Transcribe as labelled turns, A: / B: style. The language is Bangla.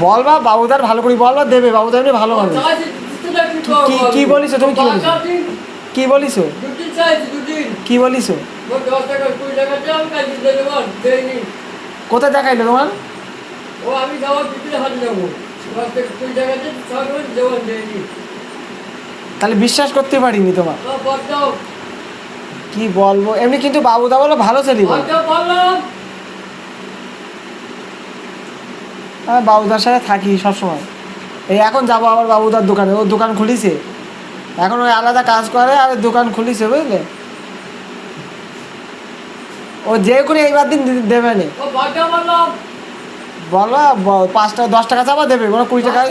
A: বলবা বাবুদার ভালো করে বলবা দেবে, বাবুদার এমনি ভালো মানুষ। কি বলিস তুমি, কি বলিস, কি বলিস, কি বলিস? কোথায় দেখাইলো তোমার? তাহলে বিশ্বাস করতে পারিনি তোমার। কি বলবো, এমনি কিন্তু বাবুদা বলো ভালো ছেলে বলো। আমি বাবুদার সাথে থাকি সবসময়। এই এখন যাবো আবার বাবুদার দোকানে, ও দোকান খুলিছে এখন, ওই আলাদা কাজ করে আর দোকান খুলিছে বুঝলে। ও যে করে এইবার দিন দেবে না, বলো 5 টাকা 10 টাকা চাপা দেবে, কোনো 20 টাকা।